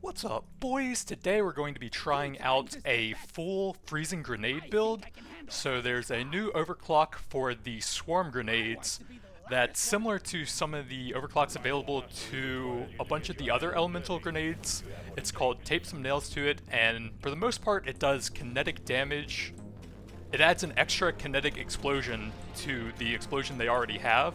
What's up, boys? Today we're going to be trying out a full freezing grenade build. So there's a new overclock for the swarm grenades that's similar to some of the overclocks available to a bunch of the other elemental grenades. It's called Tape Some Nails to It, and for the most part it does kinetic damage. It adds an extra kinetic explosion to the explosion they already have,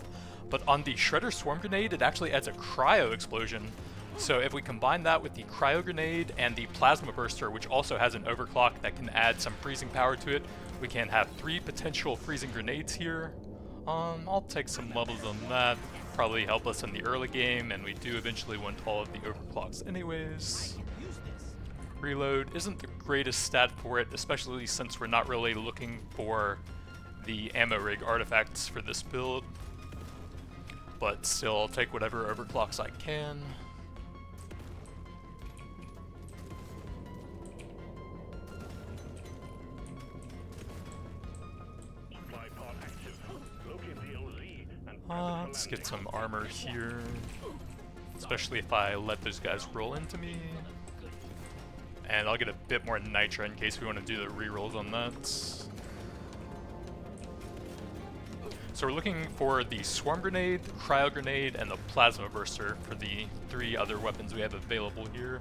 but on the Shredder Swarm Grenade it actually adds a cryo explosion. So if we combine that with the cryo grenade and the plasma burster, which also has an overclock that can add some freezing power to it, we can have 3 potential freezing grenades here. I'll take some levels on that, probably help us in the early game, and we do eventually want all of the overclocks anyways. Reload isn't the greatest stat for it, especially since we're not really looking for the ammo rig artifacts for this build. But still, I'll take whatever overclocks I can. Let's get some armor here, especially if I let those guys roll into me. And I'll get a bit more nitra in case we want to do the rerolls on that. So we're looking for the swarm grenade, the cryo grenade, and the plasma burster for the 3 other weapons we have available here.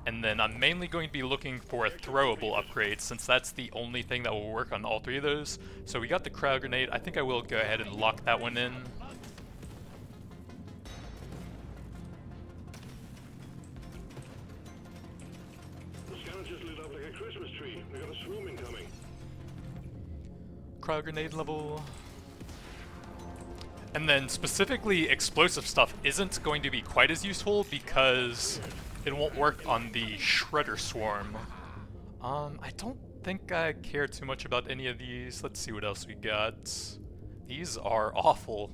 And then I'm mainly going to be looking for a throwable upgrade, since that's the only thing that will work on all 3 of those. So we got the cryo grenade. I think I will go ahead and lock that one in. The scanner just lit up like a Christmas tree. We got a swarm incoming. Cryo grenade level. And then specifically explosive stuff isn't going to be quite as useful because it won't work on the Shredder Swarm. I don't think I care too much about any of these. Let's see what else we got. These are awful.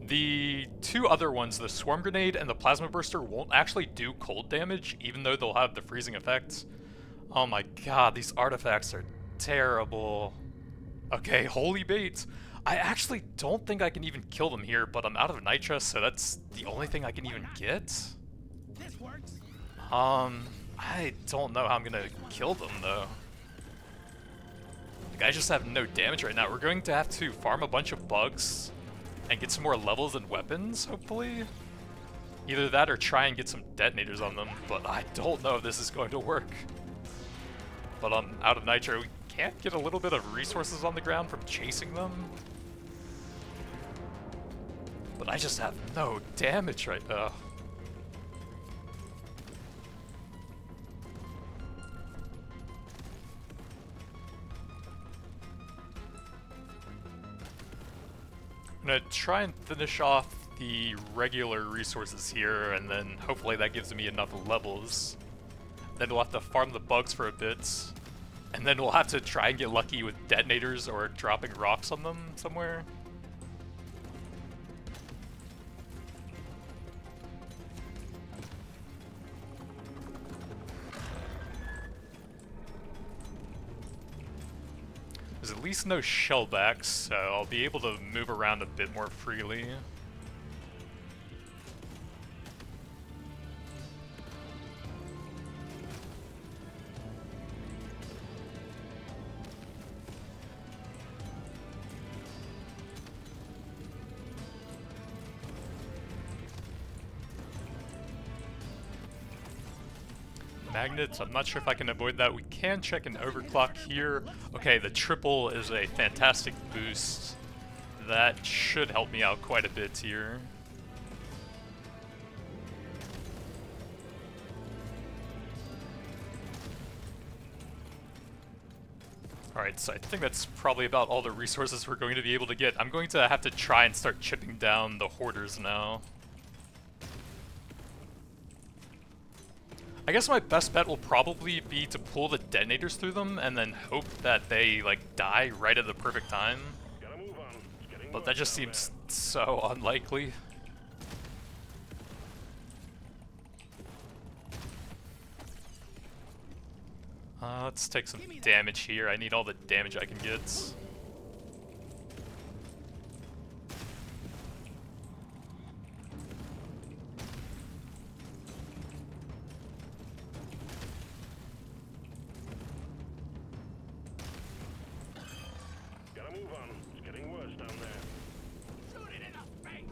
The 2 other ones, the Swarm Grenade and the Plasma Burster, won't actually do cold damage, even though they'll have the freezing effect. Oh my god, these artifacts are terrible. Okay, Holy Bait. I actually don't think I can even kill them here, but I'm out of nitra, so that's the only thing I can even get. This works. I don't know how I'm gonna kill them though. Like, I just have no damage right now. We're going to have to farm a bunch of bugs and get some more levels and weapons, hopefully. Either that or try and get some detonators on them, but I don't know if this is going to work. But I'm out of nitro. We can't get a little bit of resources on the ground from chasing them. But I just have no damage right now. I'm gonna try and finish off the regular resources here, and then hopefully that gives me enough levels. Then we'll have to farm the bugs for a bit, and then we'll have to try and get lucky with detonators or dropping rocks on them somewhere. There's at least no shellbacks, so I'll be able to move around a bit more freely. Magnets, I'm not sure if I can avoid that. We can check an overclock here. Okay, the triple is a fantastic boost. That should help me out quite a bit here. Alright, so I think that's probably about all the resources we're going to be able to get. I'm going to have to try and start chipping down the hoarders now. I guess my best bet will probably be to pull the detonators through them and then hope that they, like, die right at the perfect time. But that just seems so unlikely. Let's take some damage here. I need all the damage I can get. on. It's getting worse down there. Shoot it in the face!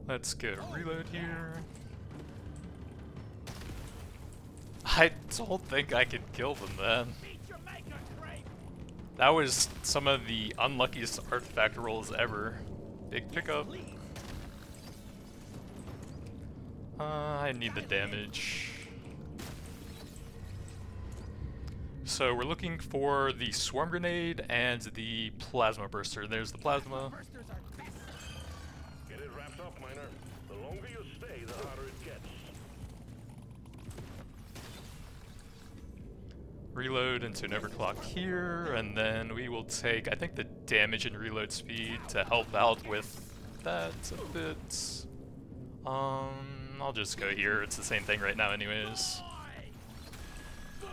Let's go reload here. I don't think I can kill them then. Beat your maker, Craig! That was some of the unluckiest artifact rolls ever. Big pickup. I need the damage. So we're looking for the swarm grenade and the plasma burster. There's the plasma. Bursters are best. Get it wrapped up, Miner. The longer you stay, the harder it gets. Reload into an overclock here, and then we will take, I think, the damage and reload speed to help out with that a bit. I'll just go here. It's the same thing right now anyways.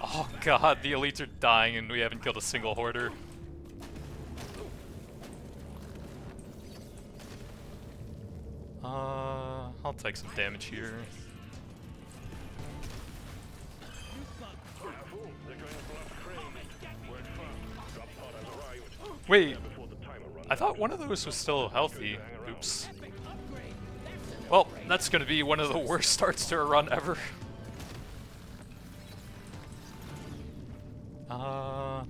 Oh god, the elites are dying and we haven't killed a single hoarder. I'll take some damage here. Careful, they're going to bluff Craig. Work fast. Drop pod has arrived. Wait, Before the timer runs I thought one of those was still healthy. Oops. Well, that's gonna be one of the worst starts to a run ever.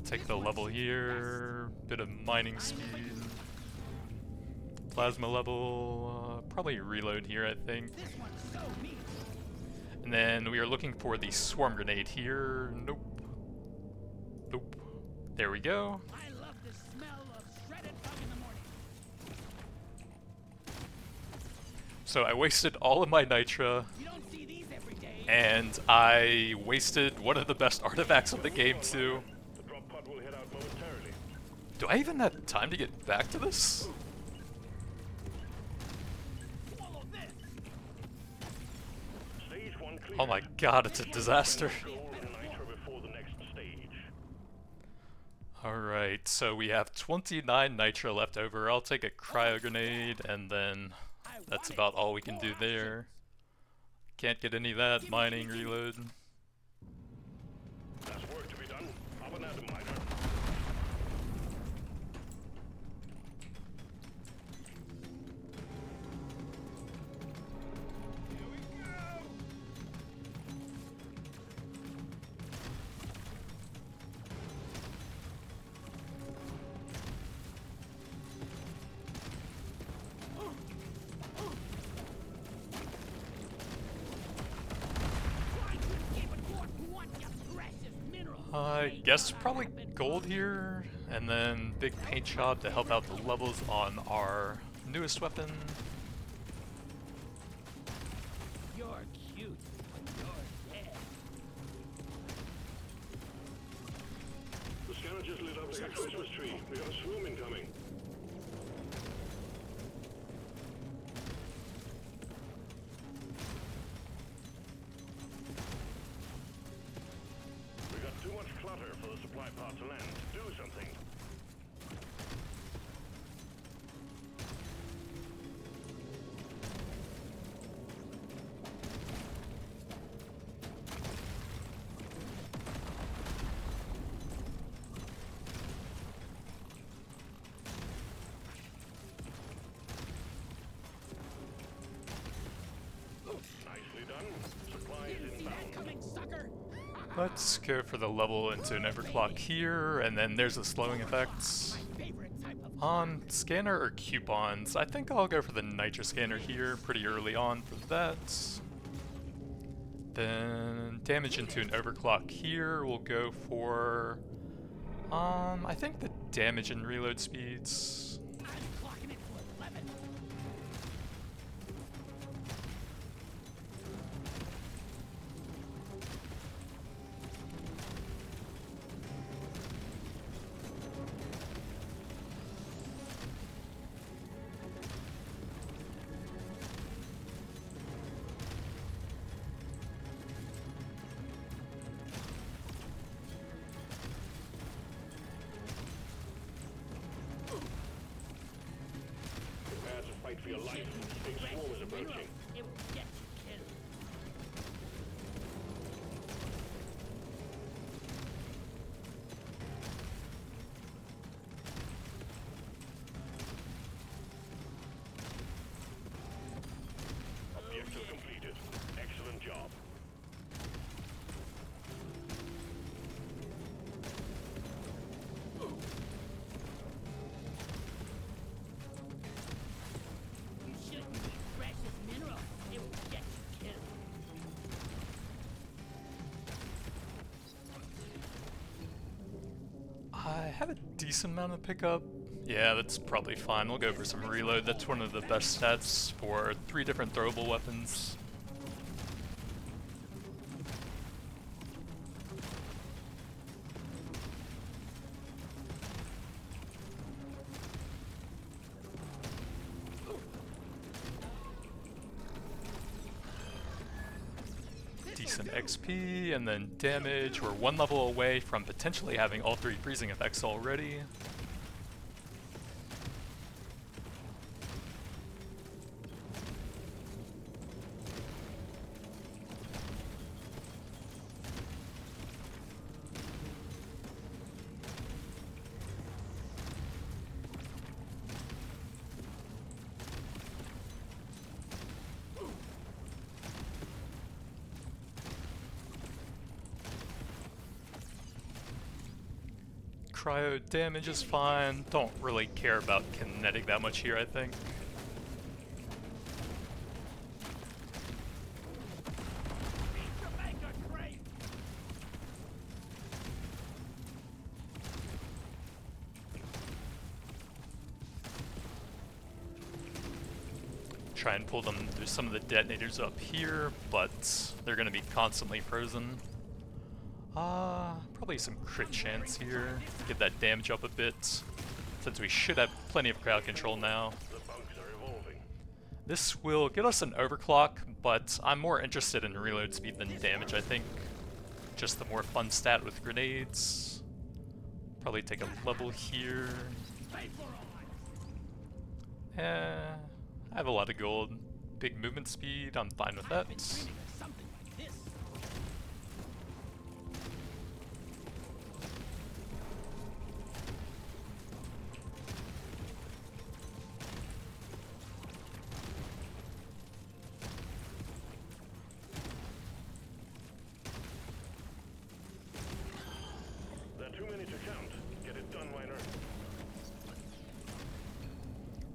Take the level here, bit of mining speed. Plasma level, probably reload here I think. This one's so mean. And then we are looking for the swarm grenade here. Nope. Nope. There we go. I love the smell of shredded bug in the morning. So I wasted all of my nitra, You don't see these every day. and I wasted one of the best artifacts of the game too. the drop pod will head out momentarily. Do I even have time to get back to this? Swallow this. Stage 1 clear. Oh my god, it's a disaster. Gold and nitro before the next stage. Alright, so we have 29 nitro left over. I'll take a cryo grenade, and then that's about all we can do there. Can't get any of that. Mining, reload. That's work to be done. Up and at 'em, Miner. Here we go. Try to escape a dwarf who wants your precious minerals. I guess probably gold here, and then big paint job to help out the levels on our newest weapon. You're cute, but you're dead. The scanner just lit up like a Christmas tree. We got a swoon incoming. We got too much clutter for the supply pod to land. Do something. Nicely done. Supplies Didn't see that inbound. coming, sucker. Let's go for the level into an overclock here, and then there's the slowing effects. My favorite type of On scanner or coupons, I think I'll go for the nitro scanner here pretty early on for that. Then damage into an overclock here, we'll go for I think the damage and reload speeds. I'm clocking it to 11. Prepare to fight for your life. Big swarm is approaching. It will get you killed. have a decent amount of pickup. Yeah, that's probably fine. We'll go for some reload. That's one of the best stats for 3 different throwable weapons. Decent XP, and then damage. We're 1 level away from potentially having all 3 freezing effects already. Cryo damage is fine. Don't really care about kinetic that much here, I think. Try and pull them through some of the detonators up here, but they're going to be constantly frozen. Probably some crit chance here. Get that damage up a bit, since we should have plenty of crowd control now. This will get us an overclock, but I'm more interested in reload speed than damage, I think. Just the more fun stat with grenades. Probably take a level here. I have a lot of gold. Big movement speed, I'm fine with that.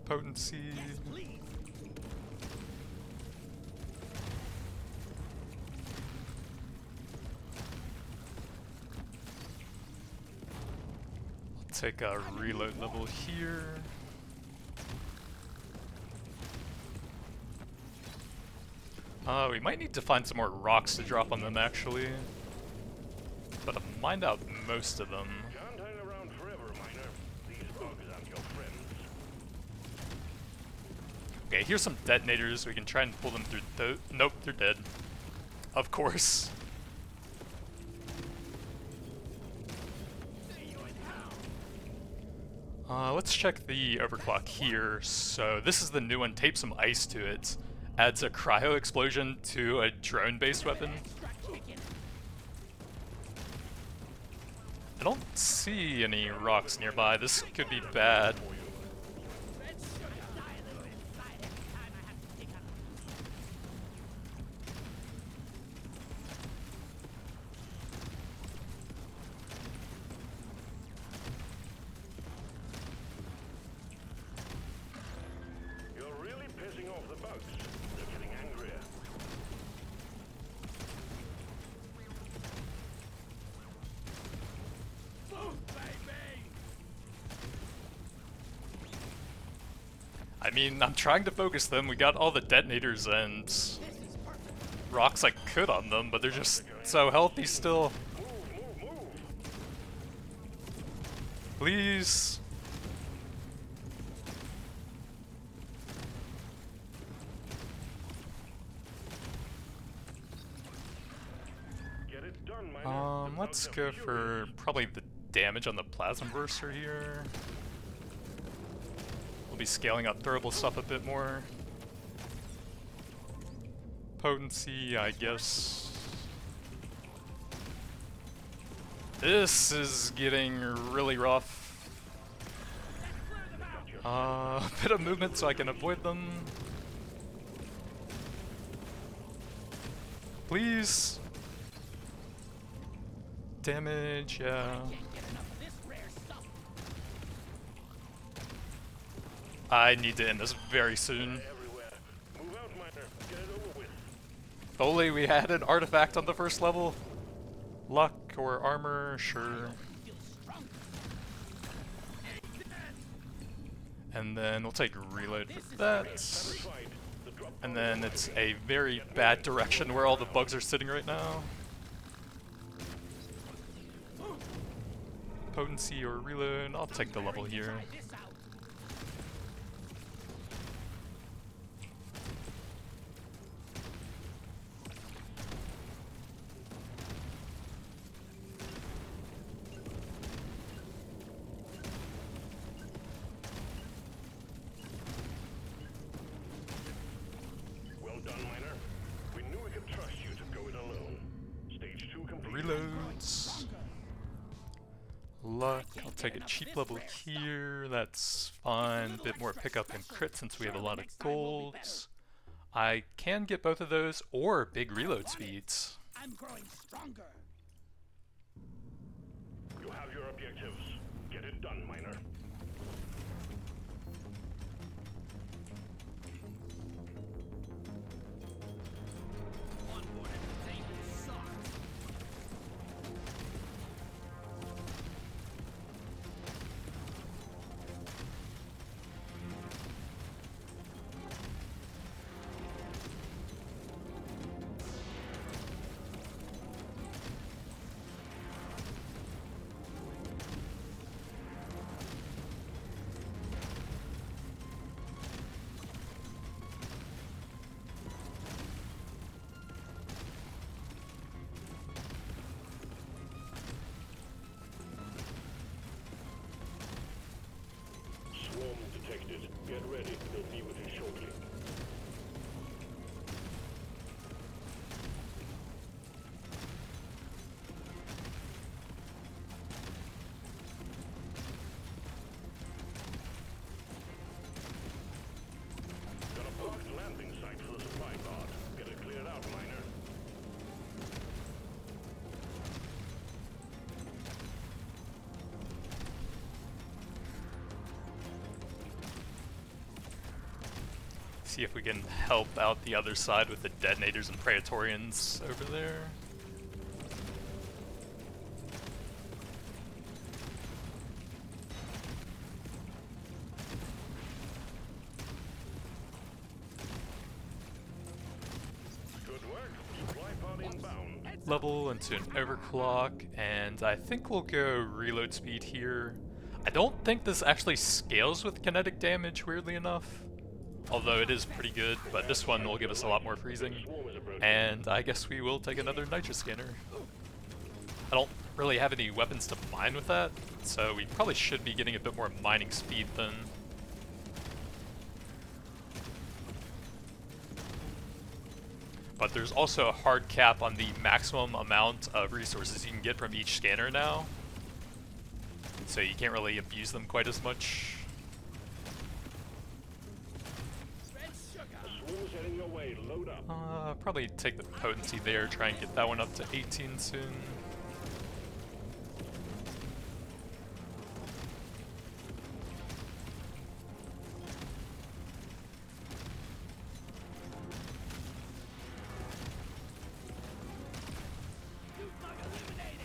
Potency. I'll take a reload level here. We might need to find some more rocks to drop on them actually. But I've mined out most of them. Okay, here's some detonators. We can try and pull them through. Nope, they're dead. Of course. Let's check the overclock here. So this is the new one. Tape some ice to it. Adds a cryo explosion to a drone-based weapon. I don't see any rocks nearby. This could be bad. I mean, I'm trying to focus them. We got all the detonators and rocks I could on them, but they're just so healthy still. Please. Let's go for probably the damage on the plasma burster here. We'll be scaling up throwable stuff a bit more. Potency, I guess. This is getting really rough. A bit of movement so I can avoid them. Please. Damage, yeah. I need to end this very soon. If only we had an artifact on the first level. Luck or armor, sure. And then we'll take reload for that. And then it's a very bad direction where all the bugs are sitting right now. Potency or reload, I'll take the level here. Reloads. Luck. I'll take a cheap level here. That's fine. Bit more pickup and crit since we have a lot of golds. I can get both of those or big reload speeds. I'm growing stronger. You have your objectives. Get it done, miner. Onboard entertainment sucks. Swarm detected. Get ready. They'll be with you shortly. Got a blocked landing site for the supply pod. Get it cleared out, miner. See if we can help out the other side with the detonators and praetorians over there. Good work. Supply pod inbound. Level into an overclock, and I think we'll go reload speed here. I don't think this actually scales with kinetic damage, weirdly enough. Although it is pretty good, but this one will give us a lot more freezing. And I guess we will take another nitro scanner. I don't really have any weapons to mine with that, so we probably should be getting a bit more mining speed then. But there's also a hard cap on the maximum amount of resources you can get from each scanner now. So you can't really abuse them quite as much. Red sugar. Swarm's heading your way. Load up. Probably take the potency there, try and get that one up to 18 soon. Bug eliminated.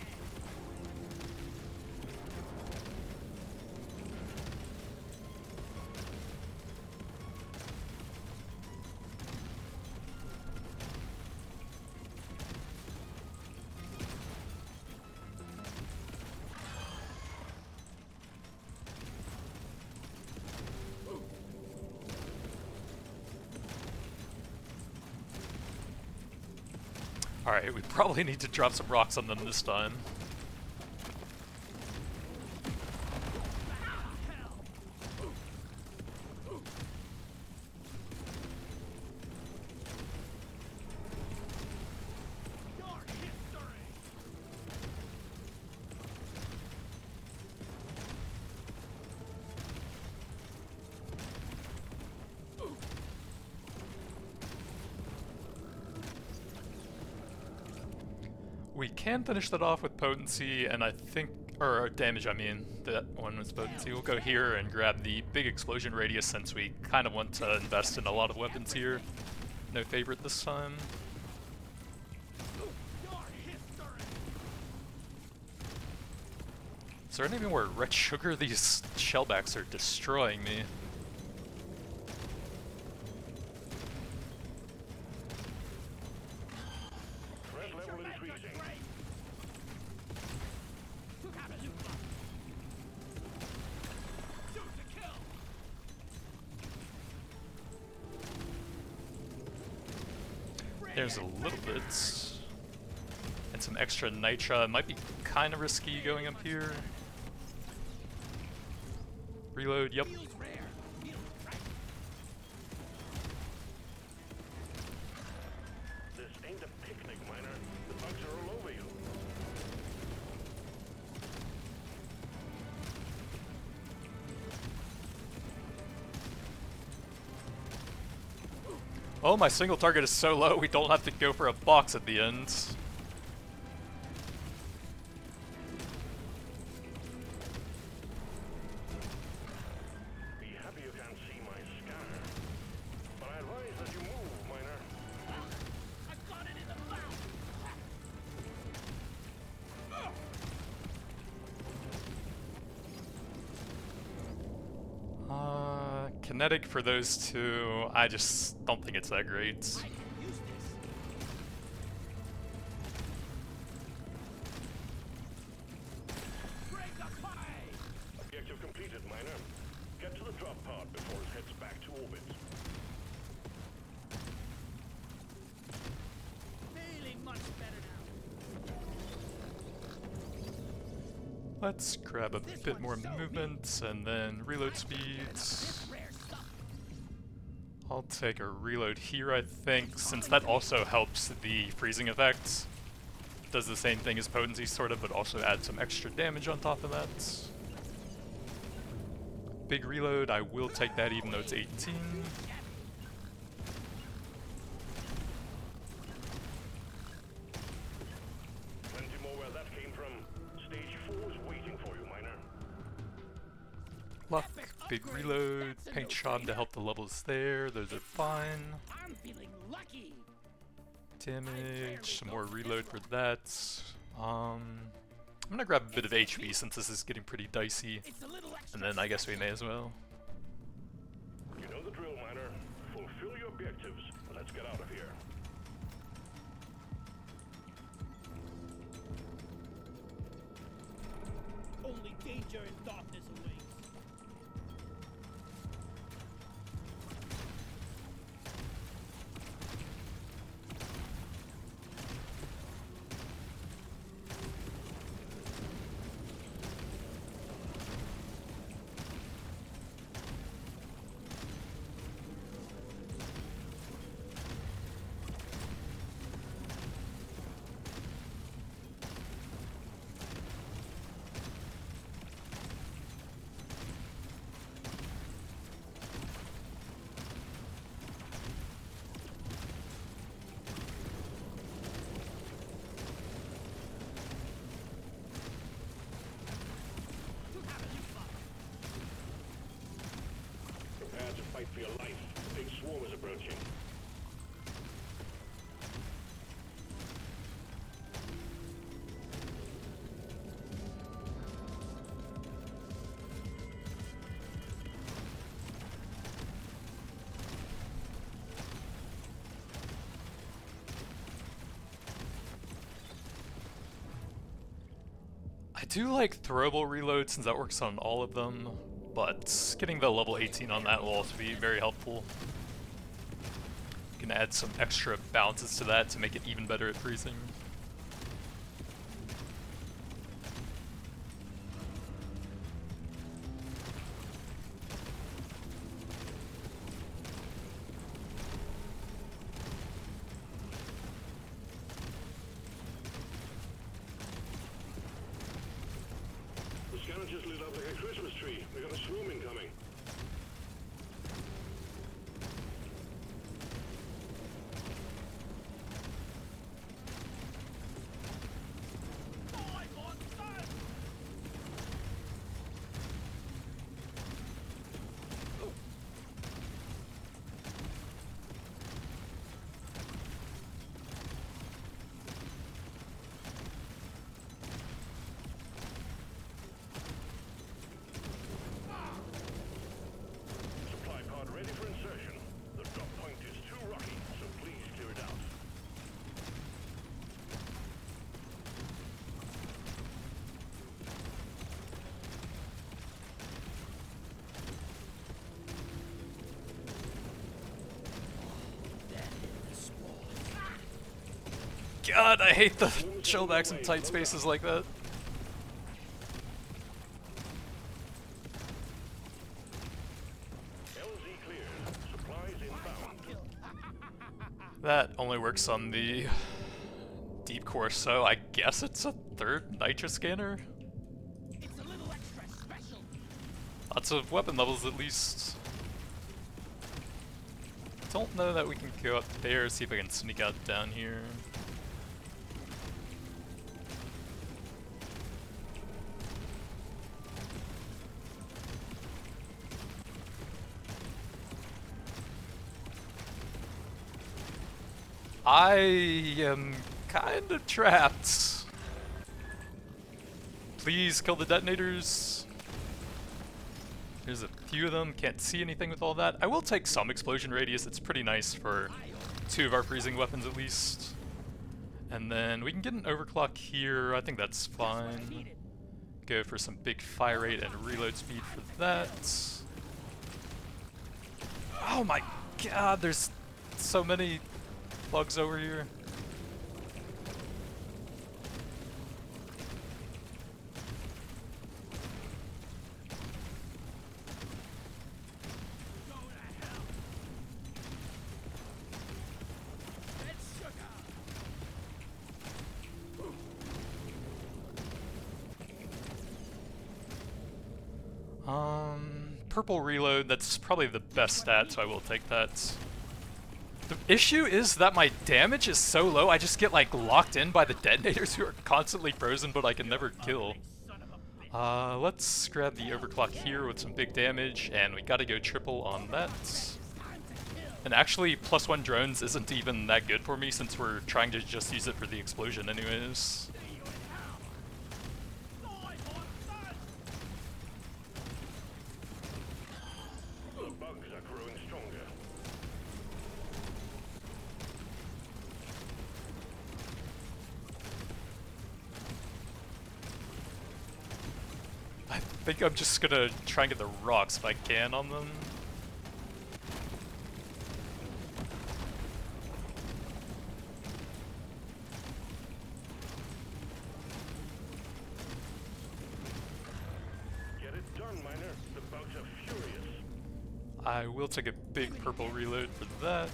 Alright, we probably need to drop some rocks on them this time. Dark history. We can finish that off with potency, and I think, or damage I mean, that one was potency. We'll go here and grab the big explosion radius since we kind of want to invest in a lot of weapons here. No favorite this time. Dark history. Is there any more red sugar? These shellbacks are destroying me. There's a little bit. And some extra nitra. It might be kind of risky going up here. Reload, yep. Feels rare. Feels right. This ain't a picnic, Miner. The bugs are all over you. Oh, my single target is so low we don't have to go for a box at the end. Be happy you can't see my scanner. But I advise that you move, Miner. I got it in the mouth. Kinetic for those two, I just don't think it's that great. I can use this. Break the pie. Objective completed, Miner. Get to the drop pod before it heads back to orbit. Feeling much better now. Let's grab a bit more movement and then reload speeds. Rare stuff. I'll take a reload here, I think, since that also helps the freezing effect. Does the same thing as potency, sort of, but also adds some extra damage on top of that. Big reload, I will take that even though it's 18. Plenty more where that came from. Stage 4 is waiting for you, Miner. Luck, big reload, paint job to help the levels there, those are fine. I'm feeling lucky. Damage, some more reload for that. I'm gonna grab a bit of HP since this is getting pretty dicey, It's a little extra. and then I guess we may as well. You know the drill, Miner. Fulfill your objectives. Let's get out of here. Only danger and darkness awaits. Prepare to fight for your life. The big swarm is approaching. I do like throwable reload since that works on all of them, but getting the level 18 on that will also be very helpful. You can add some extra bounces to that to make it even better at freezing. The scanner just lit up like a Christmas tree. We got a swarm incoming. god, I hate the shellbacks in tight spaces like that. LZ cleared. Supplies inbound. That only works on the deep core, so I guess it's a third nitro scanner? It's a little extra special. Lots of weapon levels at least. Don't know that we can go up there, see if I can sneak out down here. I am kind of trapped. Please kill the detonators. There's a few of them, can't see anything with all that. I will take some explosion radius, it's pretty nice for 2 of our freezing weapons at least. And then we can get an overclock here, I think that's fine. Go for some big fire rate and reload speed for that. Oh my god, there's so many bugs over here. Purple reload, that's probably the best stat, so I will take that. The issue is that my damage is so low, I just get like locked in by the detonators who are constantly frozen, but I can never kill. Let's grab the overclock here with some big damage, and we gotta go triple on that. And actually, +1 drones isn't even that good for me since we're trying to just use it for the explosion anyways. I think I'm just gonna try and get the rocks if I can on them. Get it done, miner. The bugs are furious. I will take a big purple reload for that.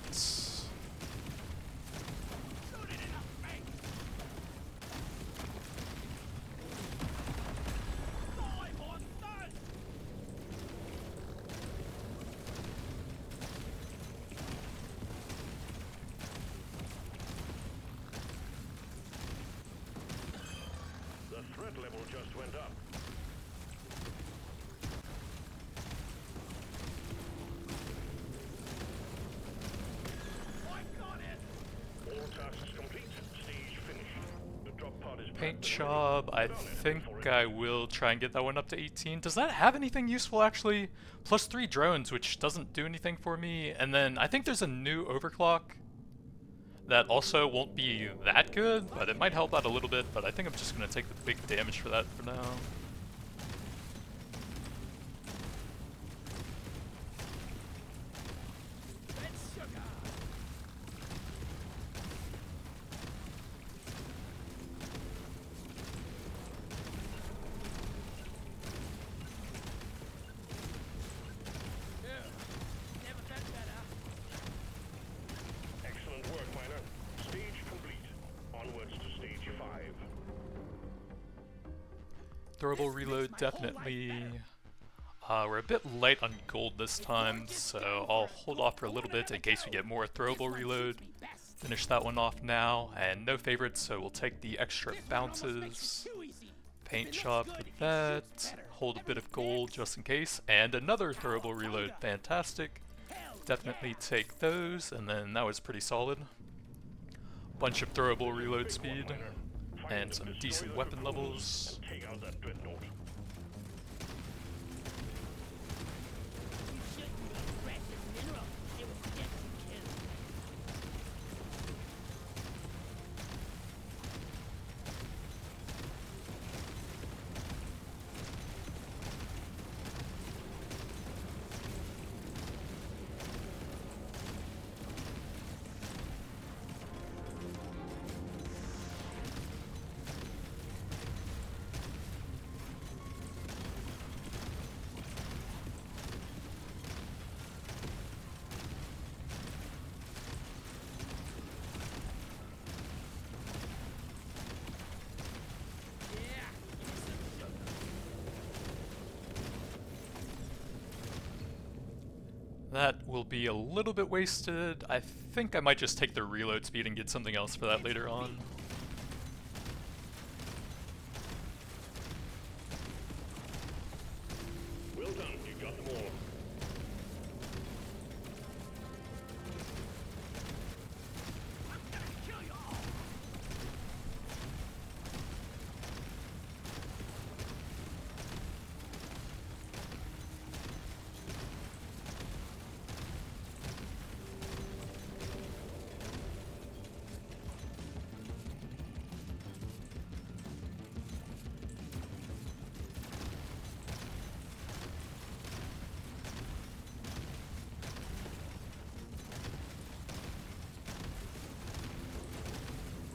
Level just went up. I got it. All tasks complete. Stage finished. The drop pod is Paint job, I think I will try and get that one up to 18. Does that have anything useful actually? +3 drones, which doesn't do anything for me. And then I think there's a new overclock that also won't be that good, but it might help out a little bit, but I think I'm just going to take the big damage for that for now. Throwable reload, definitely. We're a bit light on gold this time, so I'll hold off for a little bit in case we get more throwable reload. Finish that one off now, and no favorites, so we'll take the extra bounces. Paint shop for that. Hold a bit of gold just in case, and another throwable reload, fantastic. Definitely take those, and then that was pretty solid. Bunch of throwable reload speed. And some decent weapon levels. That will be a little bit wasted. I think I might just take the reload speed and get something else for that later on. Well done, you got them all. I'm gonna kill you all.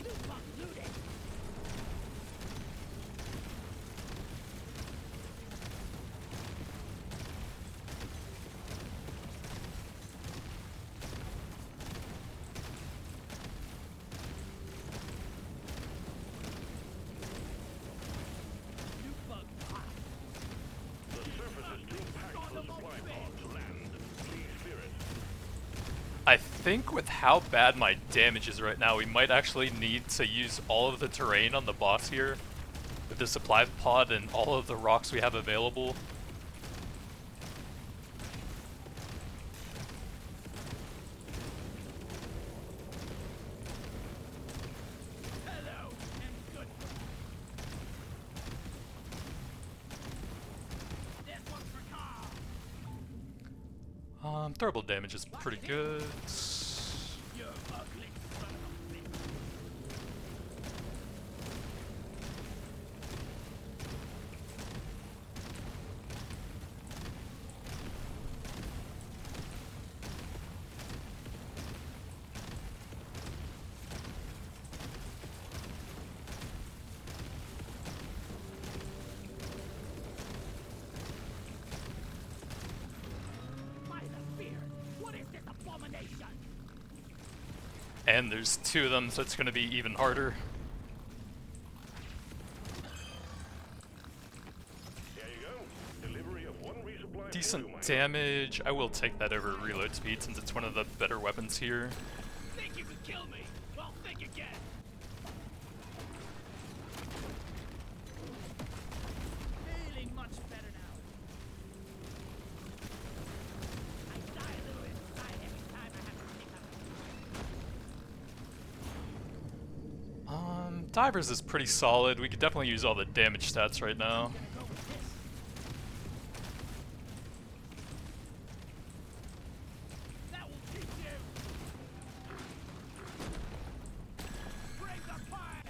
Loot box looted. Loot bug pop. The surface is too packed for supply pod to land. Please clear it. I think with how bad my damage is right now, we might actually need to use all of the terrain on the boss here with the supply pod and all of the rocks we have available. Hello and good. This one's for Carl. Thermal damage is pretty good. You ugly son of a bitch. By the beard, what is this abomination? And there's two of them, so it's going to be even harder. There you go. Delivery of one resupply. Decent for you, my damage. I will take that over reload speed since it's one of the better weapons here. Think you can kill me? Well, think again. Feeling much better now. I die a little inside every time I have to pick up. Divers is pretty solid. We could definitely use all the damage stats right now. Go with this. That will teach you. Bring the fight.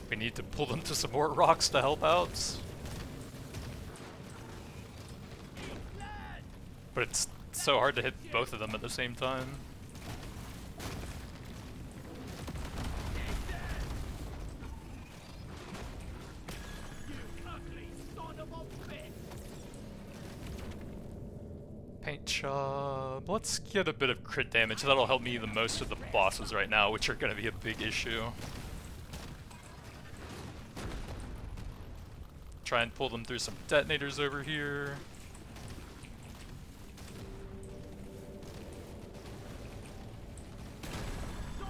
We need to pull them to some more rocks to help out. Eat blood. But it's so hard to hit both of them at the same time. Eat dead. You ugly son of a bitch. Paint job. Let's get a bit of crit damage. That'll help me the most with the bosses right now, which are going to be a big issue. Try and pull them through some detonators over here. Die.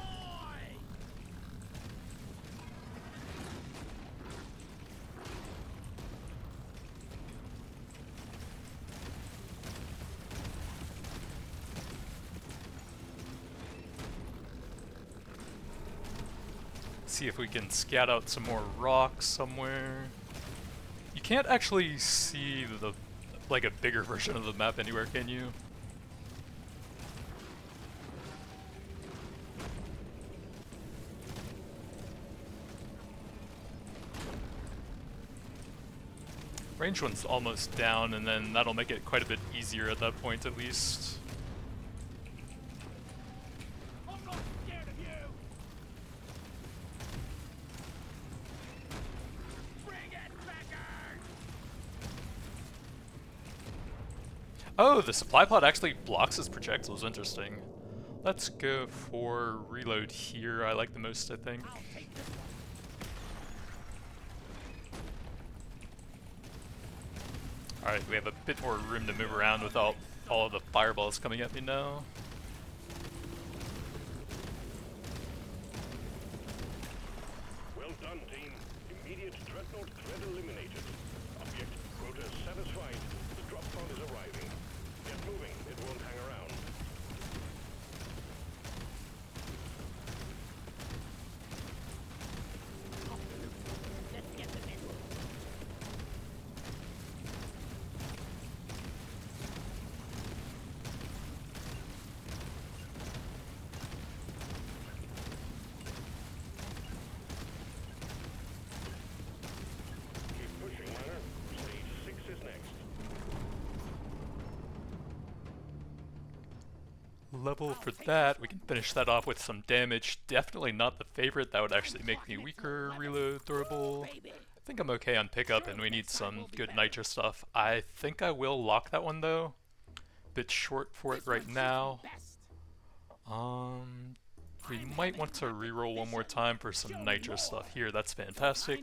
See if we can scout out some more rocks somewhere. You can't actually see the like a bigger version of the map anywhere, can you? Range one's almost down, and then that'll make it quite a bit easier at that point at least. I'm not scared of you. Bring it, Becker. Oh, the supply pod actually blocks his projectiles. Interesting. Let's go for reload here. I like the most, I think. I'll take this one. Alright, we have a bit more room to move around without all of the fireballs coming at me now. Well done, team. Immediate dreadnought threat eliminated. Object quota satisfied. The drop pod is arriving. Get moving. It won't hang around. Let's get the next one. Keep pushing, Miner. Stage 6 is next. Level for that, we can finish that off with some damage. Definitely not the favorite, that would actually make me weaker. Reload, durable. I think I'm okay on pickup and we need some good nitro stuff. I think I will lock that one though. Bit short for it right now. We might want to reroll one more time for some nitro stuff here. That's fantastic.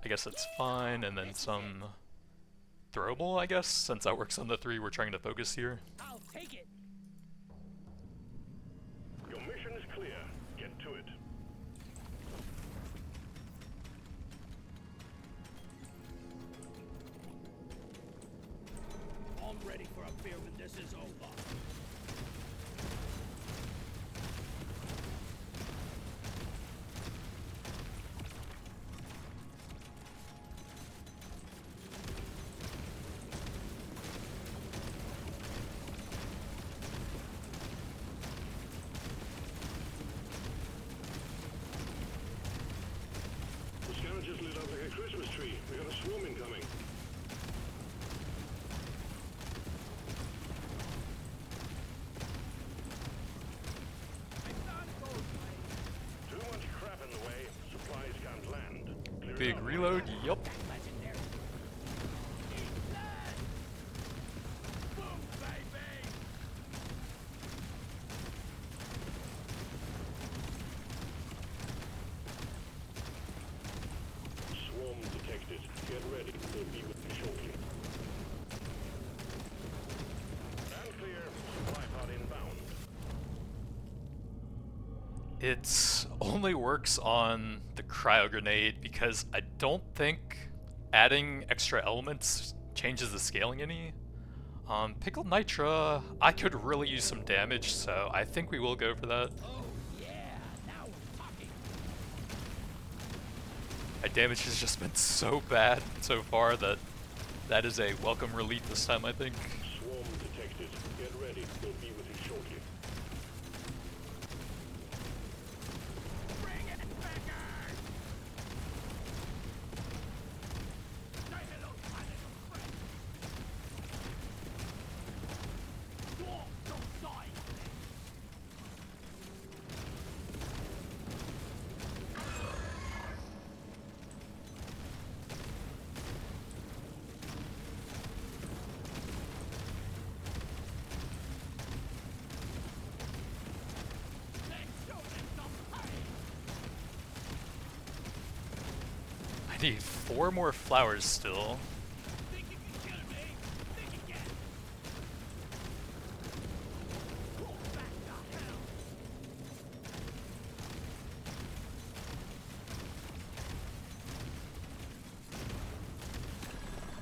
I guess that's fine, and then some throwable, I guess, since that works on the 3 we're trying to focus here. I'll take it. Your mission is clear. Get to it. I'm ready for a beer when this is over. The scanner just lit up like a Christmas tree. We got a swarm incoming. Too much crap in the way. Supplies can't land. Clear it Big out, reload, Miner. yup. Legendary. Boom, baby. Swarm detected. Get ready. We'll be with you shortly. And clear. Supply pod inbound. It only works on the cryo grenade because I don't think adding extra elements changes the scaling any. Pickled Nitra, I could really use some damage, so I think we will go for that. Oh, yeah. Now we're talking. My damage has just been so bad so far that that is a welcome relief this time, I think. Swarm detected. Get ready. We'll be with you shortly. Bring it back! Say hello, my little friend. Dwarf, don't die. Let's show them some pain. I need 4 more flowers still. Think you can kill me? Think again. Pull back the hell.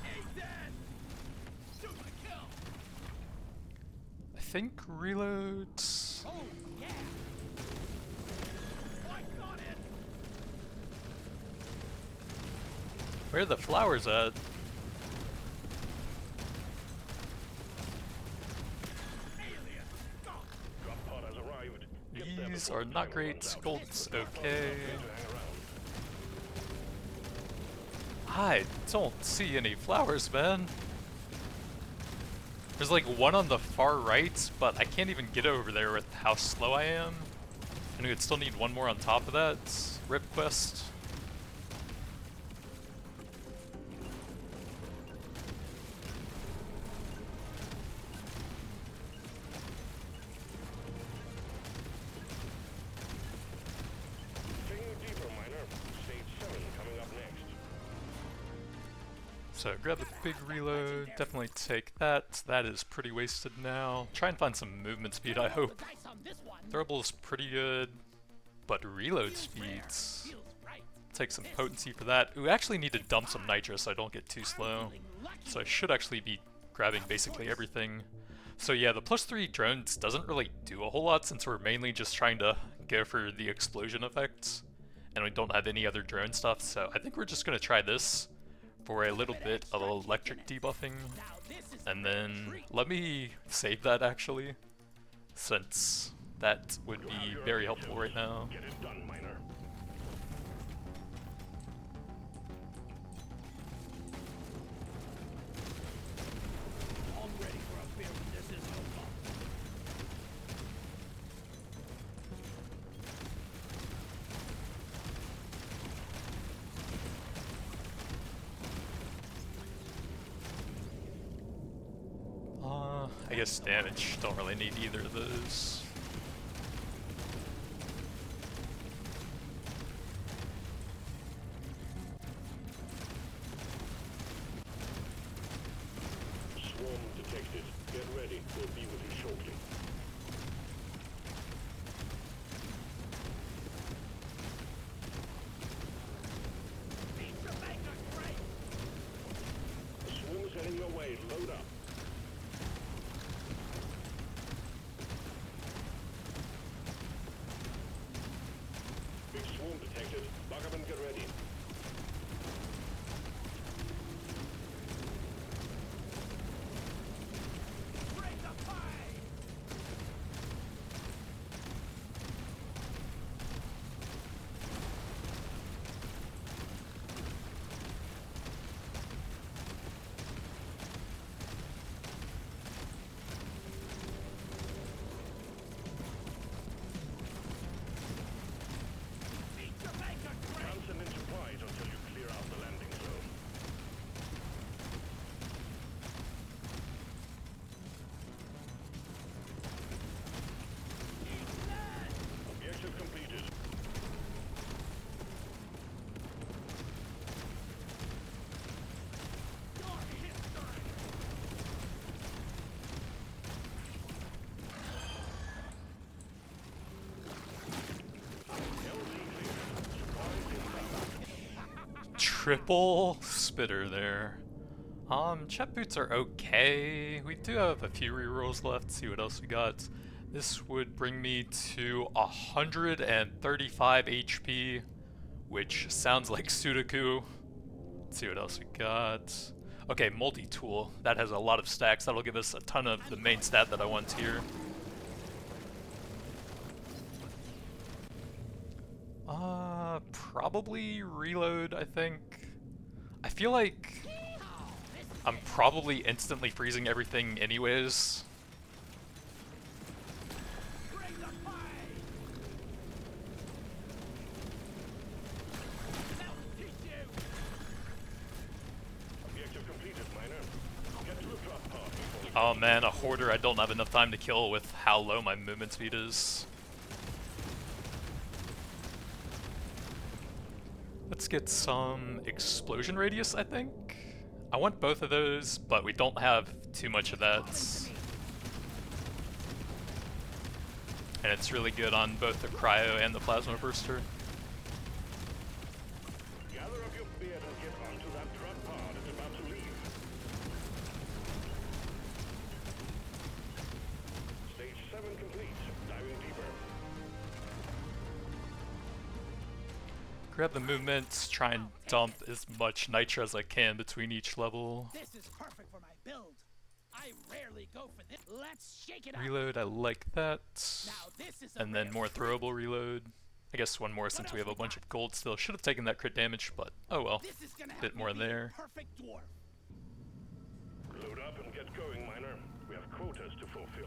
He's dead. Shoot the kill. I think reloads. Oh yeah. I got it. Where are the flowers at? Alien. Stop. Drop pod has arrived. Get there These before are the not timer great. runs out. Gold's The drop pod is okay. not going to hang around. I don't see any flowers, man. There's like one on the far right, but I can't even get over there with how slow I am. And we'd still need one more on top of that. Rip quest. So grab the big reload, definitely take that. That is pretty wasted now. Try and find some movement speed, I hope. Throwable is pretty good, but reload speeds. Take some potency for that. Ooh, actually need to dump some nitro so I don't get too slow. So I should actually be grabbing basically everything. So yeah, the +3 drones doesn't really do a whole lot since we're mainly just trying to go for the explosion effects. And we don't have any other drone stuff, so I think we're just gonna try this for a little bit of electric debuffing. And then let me save that actually, since that would be very helpful right now. Get it done, miner. I'm ready for a beer when this is over. I guess damage, don't really need either of those. Swarm detected. Get ready. We'll be with you shortly. Swarm is heading your way. Load up. Big swarm detected. Buck up and get ready. Break the fight! Transcend into wide until you clear out the landing zone. Objective completed. Triple spitter there. Chat boots are okay. We do have a few rerolls left. See what else we got. This would bring me to 135 HP, which sounds like Sudoku. Let's see what else we got. Okay, multi-tool. That has a lot of stacks. That'll give us a ton of the main stat that I want here. Probably reload, I think. I feel like I'm probably instantly freezing everything anyways. Bring the fight! That'll teach you! Objective completed, miner. Get to the drop pod before we... Oh man, a hoarder I don't have enough time to kill with how low my movement speed is. Let's get some explosion radius, I think. I want both of those, but we don't have too much of that. And it's really good on both the cryo and the plasma burster. Gather up your beard and get onto that drop pod. It's about to leave. Stage 7 complete. Diving deeper. Grab the movements, try and dump as much nitro as I can between each level. This is perfect for my build. I rarely go for this. Let's shake it up. Reload, I like that. Now this is a And then rare more treat. throwable reload. I guess one more since we have a bunch of gold still. Should have taken that crit damage, but oh well. This is gonna Bit help more me be the there. Perfect dwarf. Load up and get going, miner. We have quotas to fulfill.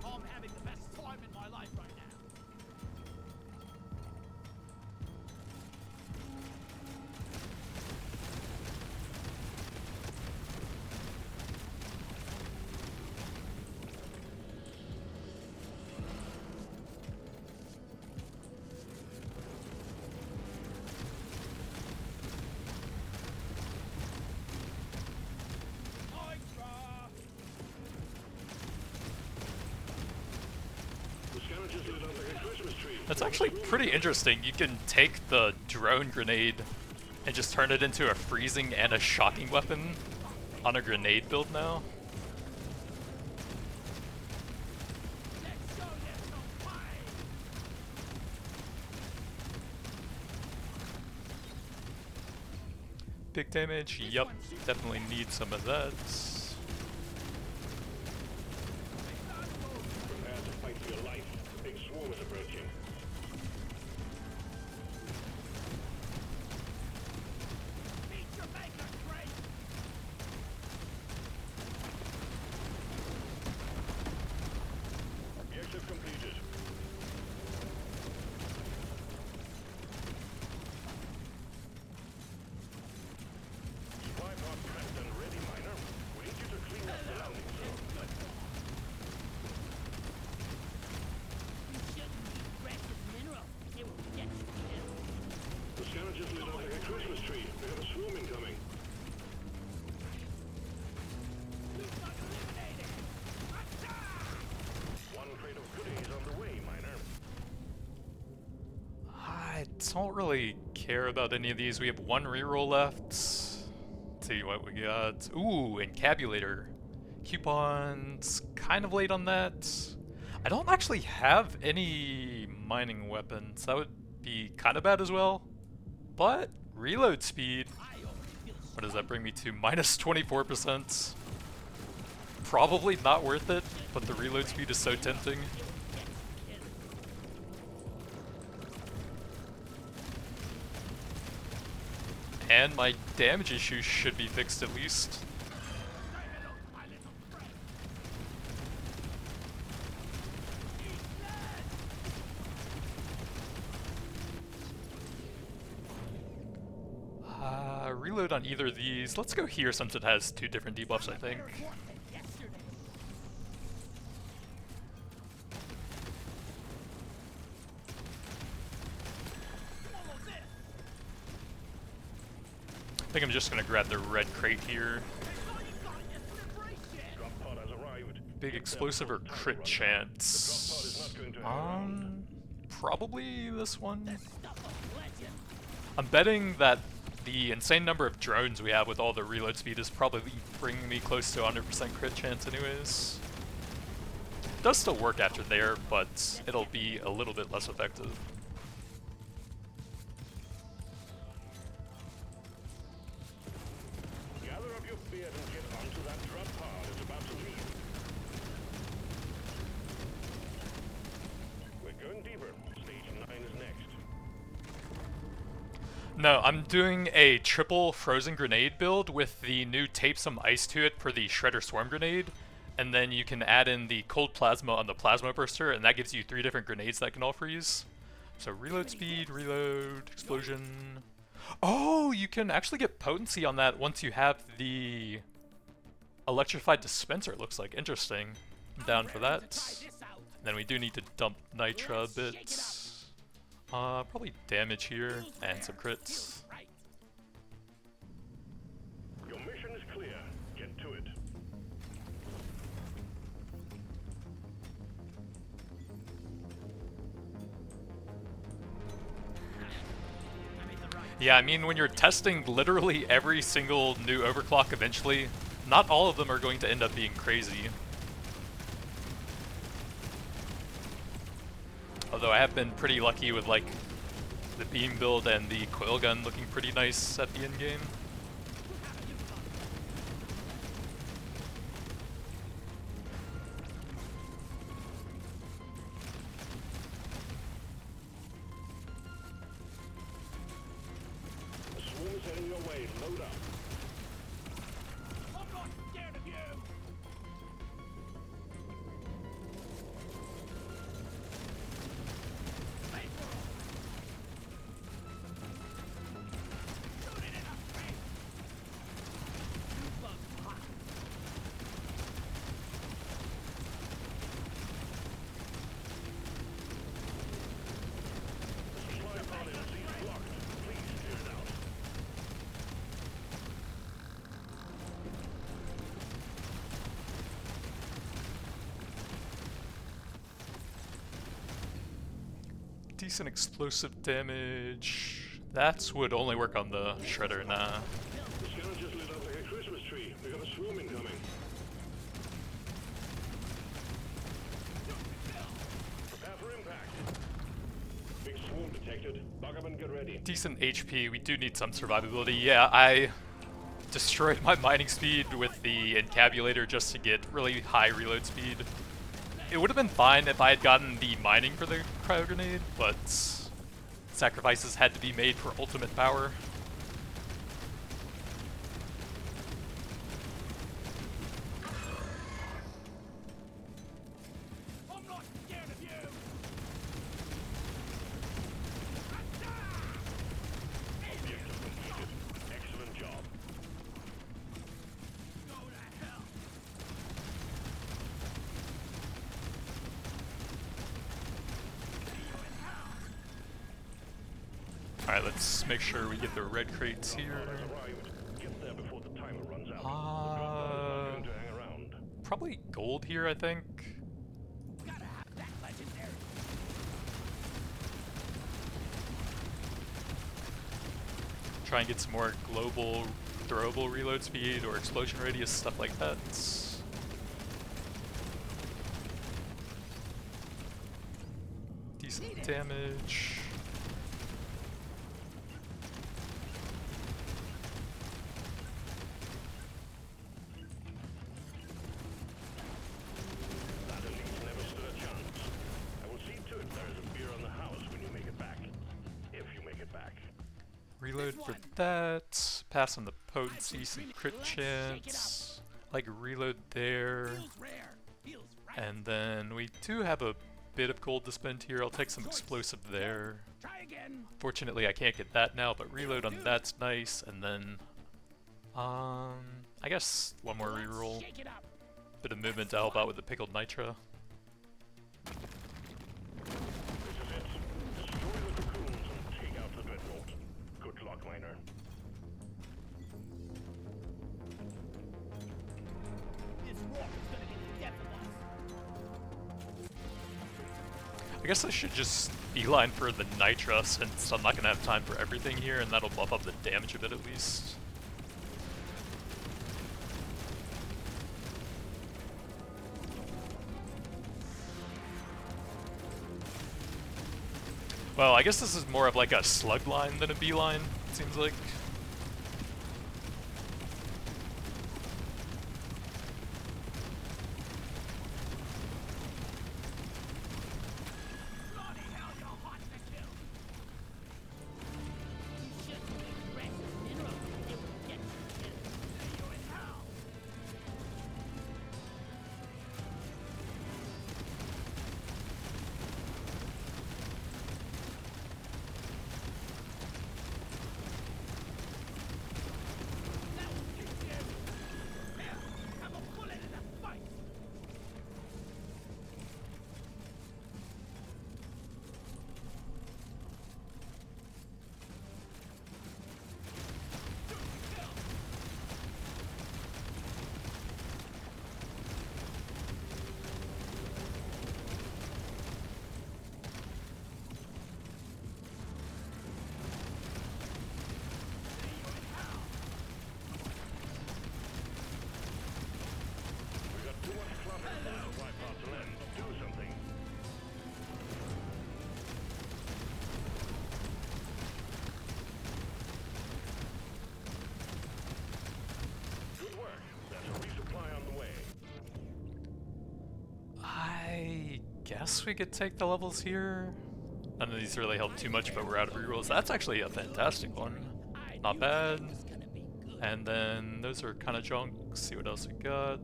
I'm having the best time in my life right now. That's actually pretty interesting. You can take the drone grenade and just turn it into a freezing and a shocking weapon on a grenade build now. Big damage, yup, definitely need some of that. Prepare to fight for your life. Big swarm is approaching. Meet your maker, Drake! Objective completed. Supply pod prepped and ready, miner. We need you to clean up the landing zone. You shouldn't be precious mineral. It will get you killed. The scanner just lit up like a Christmas tree. We have a swarm incoming. We've got eliminated! Attack! One crate of goodies on the way, miner. I don't really care about any of these. We have one reroll left. See what we got. Ooh, encabulator. Coupons, kind of late on that. I don't actually have any mining weapons. That would be kind of bad as well. But reload speed. What does that bring me to? Minus 24%. Probably not worth it, but the reload speed is so tempting. And my damage issues should be fixed at least. Reload on either of these. Let's go here since it has two different debuffs, I think. I think I'm just gonna grab the red crate here. Drop pod has arrived. Big explosive or crit chance? Probably this one. I'm betting that the insane number of drones we have with all the reload speed is probably bringing me close to 100% crit chance anyways. Does still work after there, but it'll be a little bit less effective. Gather up your beard and get onto that drop pod. It's about to leave. We're going deeper. Stage 9 is next. No, I'm doing a triple frozen grenade build with the new tape some ice to it for the shredder swarm grenade, and then you can add in the cold plasma on the plasma burster, and that gives you 3 different grenades that can all freeze. So reload speed, reload, explosion. Oh, you can actually get potency on that once you have the electrified dispenser, it looks like. Interesting. I'm down for that. Then we do need to dump Nitra a bit. Probably damage here and some crits. Your mission is clear. Get to it. Yeah, I mean, when you're testing literally every single new overclock eventually, not all of them are going to end up being crazy. Although I have been pretty lucky with like the beam build and the coil gun looking pretty nice at the end game. The swarm is heading your way. Load up. I'm not scared of you! Wait for it! Shoot it in the face! You bugs hot! The supply pod is blocked. Please clear it out. decent explosive damage. That would only work on the shredder, nah. The scanner just lit up like a Christmas tree. We got a swarm incoming. Prepare for impact. Big swarm detected. Bug up and get ready. Decent HP, we do need some survivability. Yeah, I destroyed my mining speed with the encabulator just to get really high reload speed. It would have been fine if I had gotten the mining for the cryo grenade, but sacrifices had to be made for ultimate power. I'm not scared of you! Objective completed. Excellent job. Go to hell! Alright, let's make sure we get the red crates here. Arrived. Get there before the timer runs out. Going to hang around. Probably gold here, I think. Gotta have that legendary! Try and get some more global throwable reload speed or explosion radius, stuff like that. Decent damage. That elite never stood a chance. I will see to it there is a beer on the house when you make it back. If you make it back. Reload for that. Pass on the potency, some crit chance. Like reload there. Feels rare. Feels right. And then we do have a bit of gold to spend here. I'll take some explosive there. Try again. Fortunately, I can't get that now, but reload on that's nice. And then, I guess one more Let's reroll. shake it up. Bit of movement to help out with the pickled nitra. This is it. Destroy the cocoons and take out the dreadnought. Good luck, miner. This rock is gonna be the death of us. I guess I should just beeline for the nitra since I'm not gonna have time for everything here, and that'll buff up the damage a bit at least. Well, I guess this is more of like a slug line than a beeline, it seems like. Bloody hell, you're hot to kill. You shouldn't eat precious minerals. It will get you killed. You're in hell. That will teach you. Here, have a bullet in the fight. We got too much clutter to wipe out the land. Do something. Good work. There's a resupply on the way. I guess we could take the levels here. None of these really help too much, but we're out of rerolls. That's actually a fantastic one. Not bad. It's gonna be good. And then those are kind of junk. See what else we got.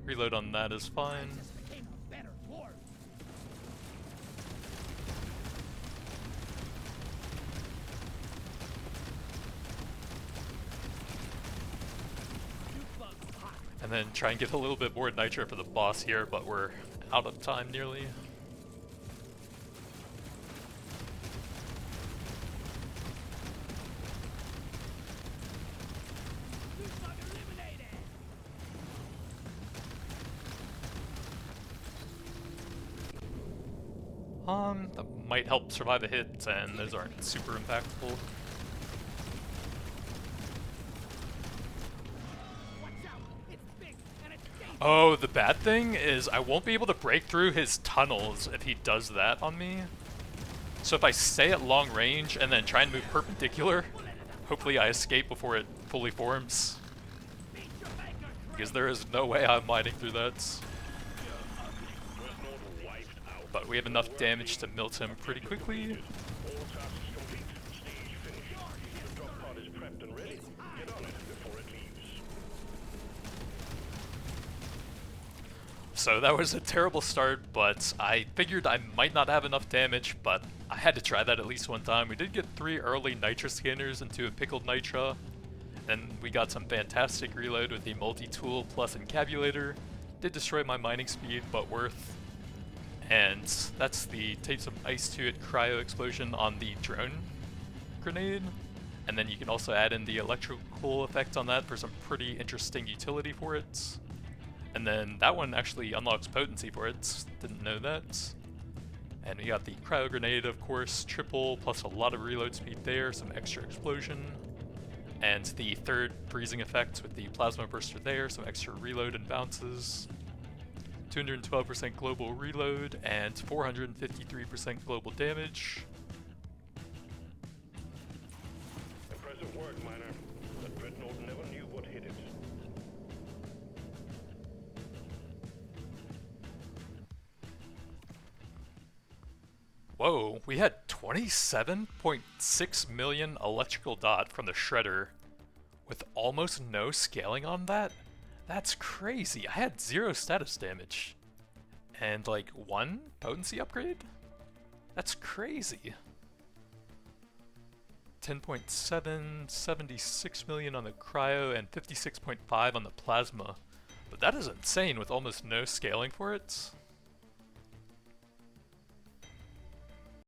Reload on that is fine. Just became a better dwarf. You bugs hot. And then try and get a little bit more nitro for the boss here, but we're out of time nearly. You bug eliminated. That might help survive a hit, and those aren't super impactful. Oh, the bad thing is I won't be able to break through his tunnels if he does that on me. So if I stay at long range and then try and move perpendicular, hopefully I escape before it fully forms. Because there is no way I'm mining through that. But we have enough damage to melt him pretty quickly. So that was a terrible start, but I figured I might not have enough damage, but I had to try that at least one time. We did get 3 early Nitra scanners into a pickled Nitra, and we got some fantastic reload with a multi-tool plus encabulator. Did destroy my mining speed, but worth. And that's the take some ice to it cryo explosion on the drone grenade. And then you can also add in the electrical effect on that for some pretty interesting utility for it. And then that one actually unlocks potency for it, didn't know that. And we got the cryo grenade, of course, triple, plus a lot of reload speed there, some extra explosion. And the third freezing effect with the plasma burster there, some extra reload and bounces. 212% global reload and 453% global damage. Impressive work, Miner. The Dreadnought never knew what hit it. Whoa, we had 27.6 million electrical dot from the shredder with almost no scaling on that? That's crazy. I had 0 status damage and like 1 potency upgrade? That's crazy. 10.7, 76 million on the cryo and 56.5 on the plasma. But that is insane with almost no scaling for it.